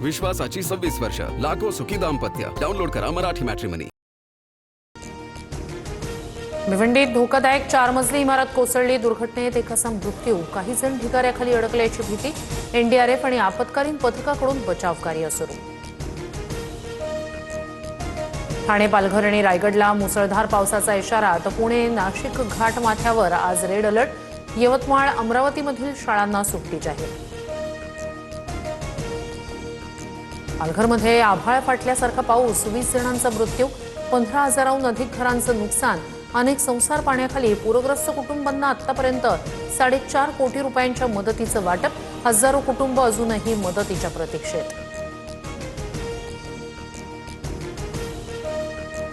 विश्वासाची 26 वर्ष, लाखो सुखी दाम्पत्य. डाउनलोड करा मराठी मॅट्रिमनी. भिवंडीत धोकादायक 4 मजली इमारत कोसळली. दुर्घटनेत एकाचा मृत्यू, काही जण ढिगाऱ्याखाली अडकल्याची भीती. एनडीआरएफ आणि आपत्कालीन पथकाकडून बचाव कार्य सुरू. ठाणे, पालघर आणि रायगडला मुसळधार पावसाचा इशारा. तर पुणे, नाशिक घाट माथ्यावर आज रेड अलर्ट. यवतमाळ, अमरावतीमधील शाळांना सुट्टी जाहीर. पालघरमध्ये आभाळ फाटल्यासारखा पाऊस, 20 जणांचा मृत्यू, 15,000हून अधिक घरांचं नुकसान. अनेक संसार पाण्याखाली. पूरग्रस्त कुटुंबांना आतापर्यंत 4.5 कोटी रुपयांच्या मदतीचं वाटप. हजारो कुटुंब अजूनही मदतीच्या प्रतीक्षेत.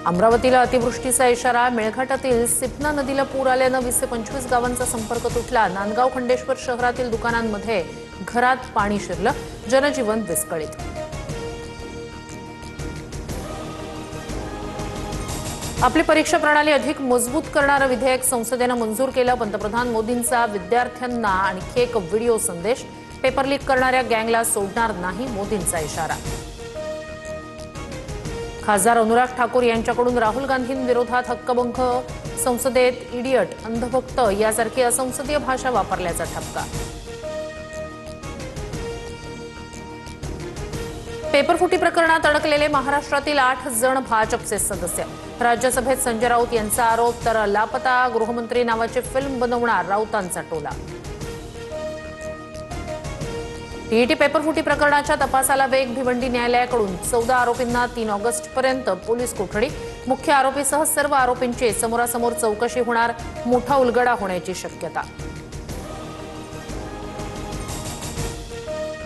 अमरावतीला अतिवृष्टीचा इशारा. मेळघाटातील सिपना नदीला पूर आल्यानं 20 ते 25 गावांचा संपर्क तुटला. नांदगाव, खंडेश्वर शहरातील दुकानांमध्ये घरात पाणी शिरलं. जनजीवन विस्कळीत. आपली परीक्षा प्रणाली अधिक मजबूत करणारं विधेयक संसदेनं मंजूर केलं. पंतप्रधान मोदींचा विद्यार्थ्यांना आणखी एक व्हिडिओ संदेश. पेपर लीक करणाऱ्या गँगला सोडणार नाही, मोदींचा इशारा. खासदार अनुराग ठाकूर यांच्याकडून राहुल गांधींविरोधात हक्कभंग. संसदेत इडियट, अंधभक्त यासारखी असंसदीय भाषा वापरल्याचा ठपका. पेपरफुटी प्रकरणात अडकलेले महाराष्ट्रातील 8 जण भाजपचे सदस्य. राज्यसभेत संजय राऊत यांचा आरोप. तर लापता गृहमंत्री नावाची फिल्म बनवणार राऊतांचा टोला. टीईटी पेपरफुटी प्रकरणाच्या तपासाला वेग. भिवंडी न्यायालयाकडून 14 आरोपींना 3 ऑगस्टपर्यंत पोलीस कोठडी. मुख्य आरोपीसह सर्व आरोपींची समोरासमोर चौकशी होणार. मोठा उलगडा होण्याची शक्यता.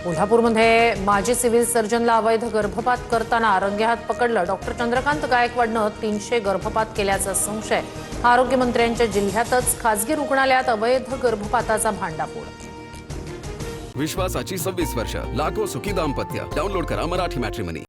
कोल्हापूरमध्ये माजी सिव्हिल सर्जनला अवैध गर्भपात करताना रंगेहात पकडलं. डॉक्टर चंद्रकांत गायकवाडनं 300 गर्भपात केल्याचा संशय. आरोग्यमंत्र्यांच्या जिल्ह्यातच खासगी रुग्णालयात अवैध गर्भपाताचा भांडाफोड. विश्वासाची 26 वर्ष, लाखो सुखी दाम्पत्य. डाउनलोड करा मराठी मॅट्रिमनी.